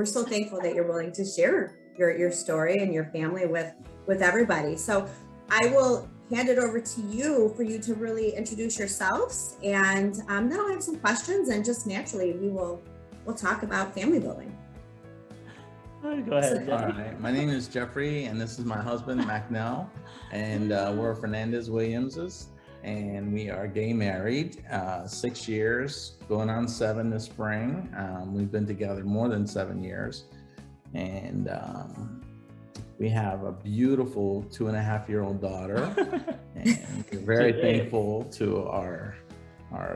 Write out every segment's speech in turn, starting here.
we're so thankful that you're willing to share your story and your family with everybody. So I will hand it over to you for you to really introduce yourselves, and then I'll have some questions, and just naturally we'll talk about family building. Go ahead. All right. My name is Jeffrey, and this is my husband, Mack, and we're Fernandez Williamses, and we are gay married, 6 years, going on 7 this spring. We've been together more than 7 years, and we have a beautiful 2.5-year-old daughter, and we're very thankful to our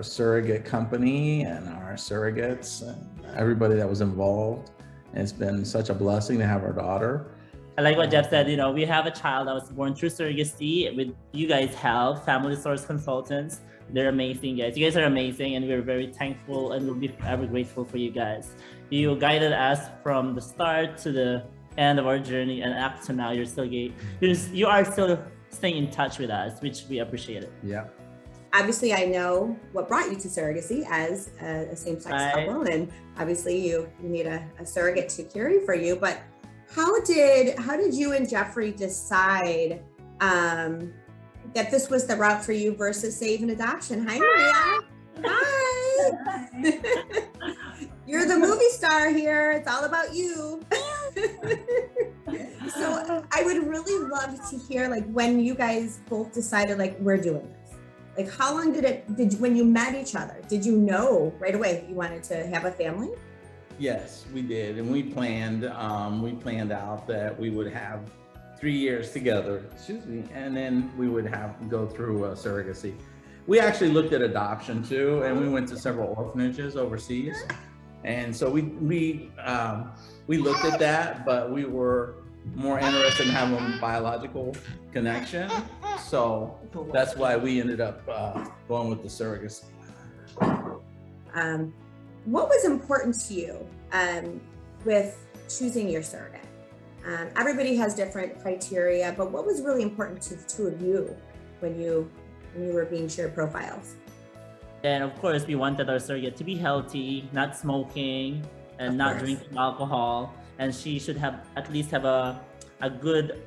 surrogate company and our surrogates and everybody that was involved. And it's been such a blessing to have our daughter. I like what Jeff said, we have a child that was born through surrogacy with you guys' help, Family Source Consultants. They're amazing, guys. You guys are amazing, and we're very thankful and we'll be forever grateful for you guys. You guided us from the start to the end of our journey, and up to now, you are still staying in touch with us, which we appreciate it. Yeah. Obviously, I know what brought you to surrogacy as a same-sex couple, and obviously you need a surrogate to carry for you. But how did you and Jeffrey decide that this was the route for you versus, say, even adoption? Hi, Maria. Hi. You're the movie star here. It's all about you. So I would really love to hear, like, when you guys both decided, like, we're doing this. Like, how long did when you met each other, did you know right away that you wanted to have a family? Yes, we did. And we planned out that we would have 3 years together, and then we would go through surrogacy. We actually looked at adoption too, and we went to several orphanages overseas. And so we looked at that, but we were more interested in having a biological connection. So that's why we ended up going with the surrogacy. What was important to you with choosing your surrogate? Everybody has different criteria, but what was really important to the two of you when you were being shared profiles? And of course, we wanted our surrogate to be healthy, not smoking, and not drinking alcohol. And she should at least have a good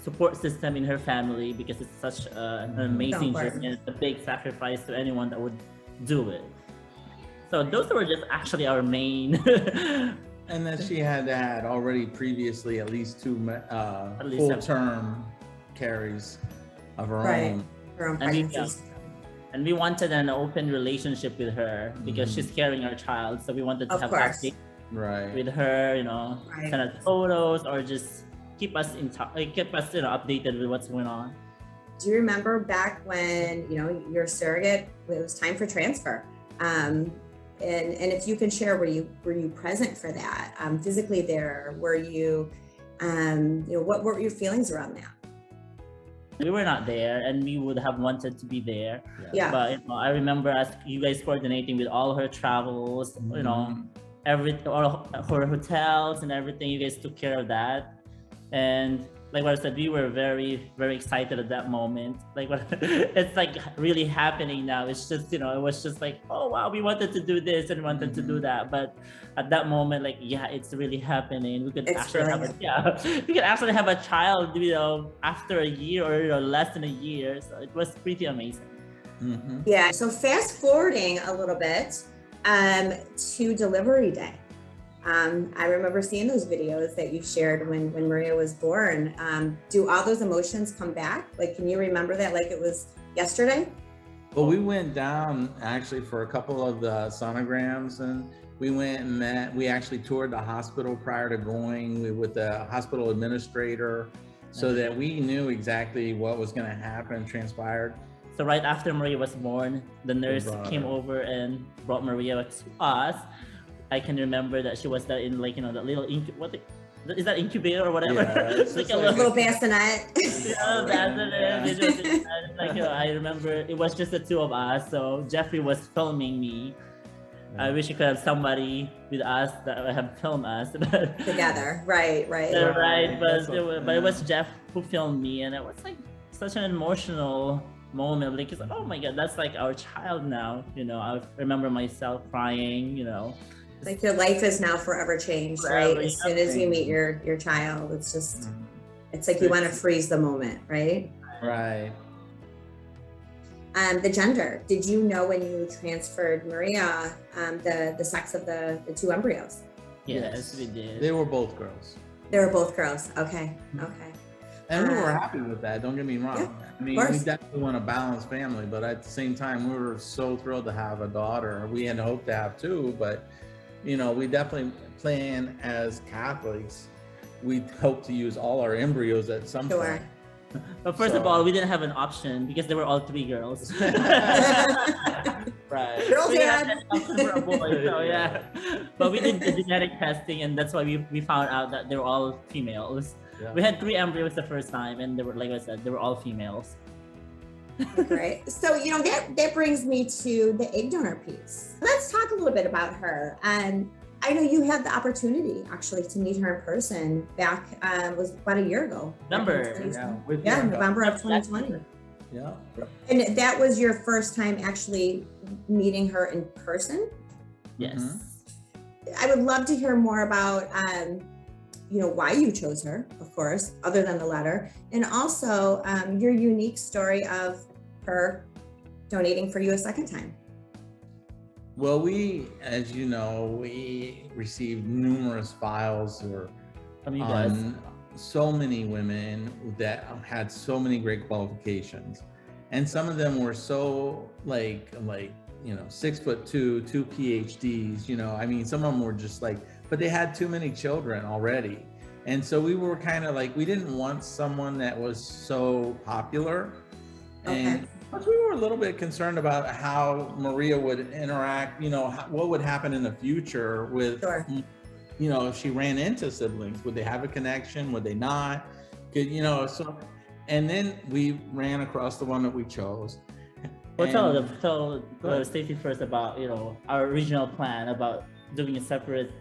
support system in her family, because it's such an amazing journey, and it's a big sacrifice to anyone that would do it. So those were just actually our main. And that she had already previously at least 2 full-term carries of her own. Her own pregnancies. And we wanted an open relationship with her because she's carrying our child. So we wanted to have updates with her, send us photos, or just keep us in touch, keep us updated with what's going on. Do you remember back when your surrogate, it was time for transfer? And if you can share, were you present for that? Physically there? Were you? What were your feelings around that? We were not there, and we would have wanted to be there. Yeah. But I remember you guys coordinating with all her travels. All her hotels and everything. You guys took care of that, and like what I said, we were very, very excited at that moment. It's like really happening now. It's just, it was just like, oh wow, we wanted to do this and wanted to do that. But at that moment, it's really happening. We could actually have a child, after a year or less than a year. So it was pretty amazing. Mm-hmm. Yeah. So fast forwarding a little bit to delivery day. I remember seeing those videos that you shared when Maria was born. Do all those emotions come back? Like, can you remember that like it was yesterday? Well, we went down actually for a couple of the sonograms, and we went and met. We actually toured the hospital prior to going with the hospital administrator, so that we knew exactly what was going to happen, transpired. So right after Maria was born, the nurse came over and brought Maria to us. I can remember that she was that in that little is that incubator or whatever? Yeah, it's like a little bassinet. I remember it was just the two of us. So Jeffrey was filming me. I wish you could have somebody with us that would have filmed us together. Right. But it was Jeff who filmed me, and it was like such an emotional moment. Like, it's like, oh my God, that's like our child now. I remember myself crying. Like your life is now forever changed, Forever, right? As yeah. soon as you meet your child, it's just, it's like you want to freeze the moment, right? Right. The gender. Did you know when you transferred Maria, the sex of the two embryos? Yes, we did. They were both girls. They were both girls. Okay. Okay. And we were happy with that. Don't get me wrong. Yeah, I mean, we definitely want a balanced family, but at the same time, we were so thrilled to have a daughter. We had hoped to have two, but you know, we definitely plan as Catholics. We hope to use all our embryos at some point. But first of all, we didn't have an option because they were all three girls. Right. Girl We had dad. an option for a boy, so yeah. But we did the genetic testing, and that's why we found out that they were all females. Yeah. We had 3 embryos the first time, and they were, like I said, they were all females. Great. So, you know, that brings me to the egg donor piece. Let's talk a little bit about her. I know you had the opportunity actually to meet her in person back, was about a year ago. November. November of 2020. Yeah. And that was your first time actually meeting her in person? Yes. I would love to hear more about, you know, why you chose her, of course, other than the letter, and also your unique story of her donating for you a second time. Well, we, as you know, we received numerous files From you guys. on so many women that had so many great qualifications, and some of them were so like you know 6'2", 2 PhDs. You know, I mean, some of them were just like, but they had too many children already, and so we were kind of like, we didn't want someone that was so popular, and plus we were a little bit concerned about how Maria would interact. You know, what would happen in the future with. You know, if she ran into siblings, would they have a connection? Would they not? Could, you know, so, and then we ran across the one that we chose. Well, tell Staci first about, you know, our original plan about doing a separate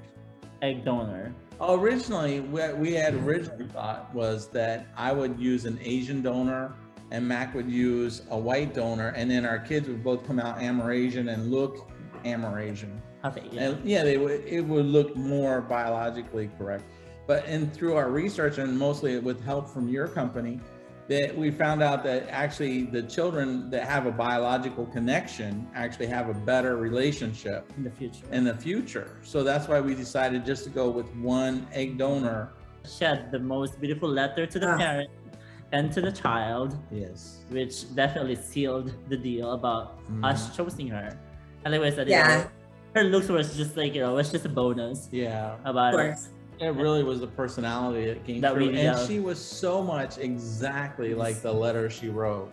egg donor. Originally, what we had originally thought was that I would use an Asian donor and Mack would use a white donor, and then our kids would both come out Amerasian and look Amerasian. Okay, yeah. And yeah, it would look more biologically correct. But through our research, and mostly with help from your company, that we found out that actually the children that have a biological connection actually have a better relationship In the future. So that's why we decided just to go with one egg donor. She had the most beautiful letter to the parent and to the child. Yes. Which definitely sealed the deal about us choosing her. And like I said, her looks was just like, you know, was just a bonus. Yeah. About it. It really was the personality that came through. And she was so much exactly like the letter she wrote.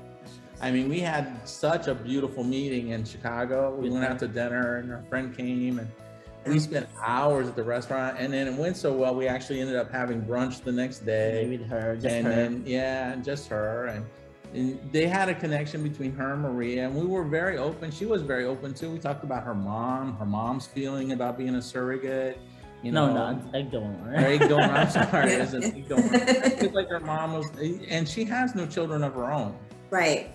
I mean, we had such a beautiful meeting in Chicago. We went out to dinner and our friend came and we spent hours at the restaurant, and then it went so well, we actually ended up having brunch the next day. With her, just her. And they had a connection between her and Maria, and we were very open. She was very open too. We talked about her mom's feeling about being a surrogate. You know, not egg donor. Egg donor. I'm sorry, as an egg donor. It's like her mom was, and she has no children of her own. Right.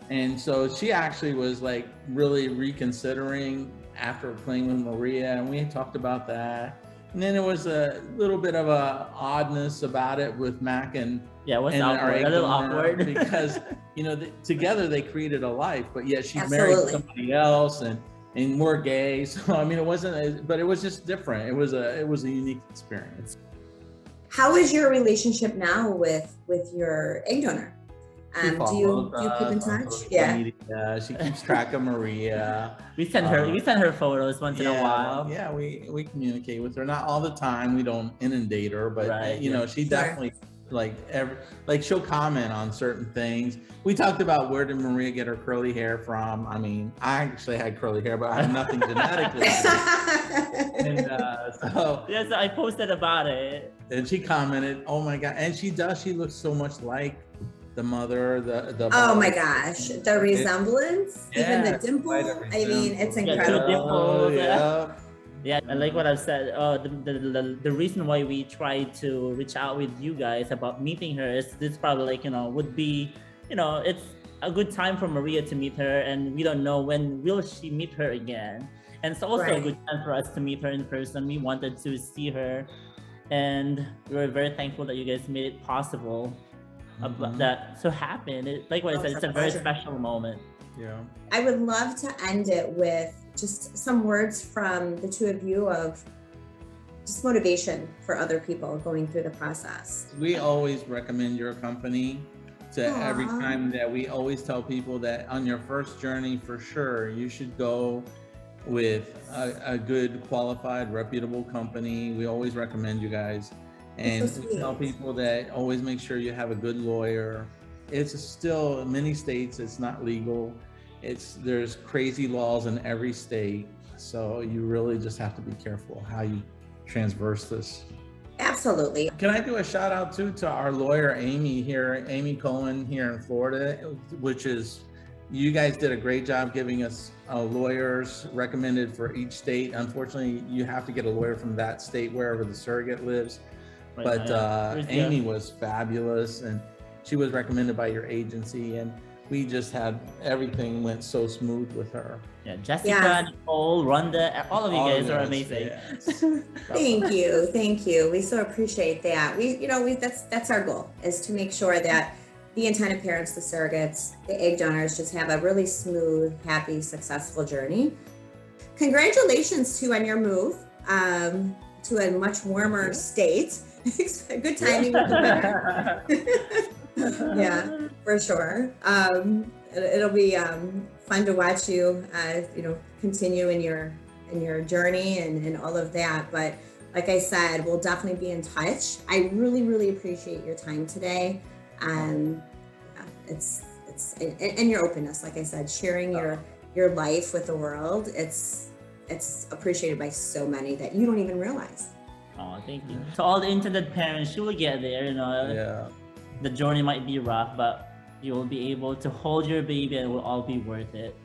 And so she actually was like really reconsidering after playing with Maria, and we talked about that. And then there was a little bit of a oddness about it with Mack and it was awkward, a little awkward because you know together they created a life, but yet she married somebody else, and we're gay. So I mean, it wasn't, but it was just different. It was a unique experience. How is your relationship now with your egg donor? Do you keep in touch? Yeah, she keeps track of Maria. We send her photos once in a while. Yeah, we communicate with her, not all the time. We don't inundate her, but you know, she definitely like she'll comment on certain things. We talked about where did Maria get her curly hair from. I mean, I actually had curly hair, but I had nothing genetically. And so I posted about it, and she commented, "Oh my god!" And she looks so much like the mother, the oh my gosh, the resemblance, even the dimple. I mean, it's incredible. Yeah, and like what I've said, the reason why we tried to reach out with you guys about meeting her is this probably, like, you know, would be, you know, it's a good time for Maria to meet her, and we don't know when will she meet her again. And it's also a Right. good time for us to meet her in person. We wanted to see her, and we were very thankful that you guys made it possible that to happen. Like what I Oh, said, it's it's a a very pleasure. special moment. Yeah. I would love to end it with just some words from the two of you of just motivation for other people going through the process. We always recommend your company to every Aw. time that we always tell people that on your first journey, for sure, you should go with a good, qualified, reputable company. We always recommend you guys. And so we tell sweet. people that always make sure you have a good lawyer. It's still, in many states, it's not legal. There's crazy laws in every state. So you really just have to be careful how you transverse this. Absolutely. Can I do a shout out too to our lawyer, Amy Cohen here in Florida, which is, you guys did a great job giving us lawyers recommended for each state. Unfortunately, you have to get a lawyer from that state, wherever the surrogate lives. Right But now, yeah. Amy was fabulous, and she was recommended by your agency, and we just had, everything went so smooth with her. Yeah, Jessica, Yeah. Nicole, Rhonda, all of you guys are yes, amazing. yes. Thank you. We so appreciate that. That's our goal, is to make sure that the intended parents, the surrogates, the egg donors just have a really smooth, happy, successful journey. Congratulations on your move to a much warmer state. Good timing with the weather. Yeah, for sure. It'll be fun to watch you, continue in your journey and all of that. But like I said, we'll definitely be in touch. I really, really appreciate your time today. It's and your openness. Like I said, sharing your life with the world. It's appreciated by so many that you don't even realize. Oh, thank you. To all the intended parents, you will get there. Yeah. The journey might be rough, but you will be able to hold your baby, and it will all be worth it.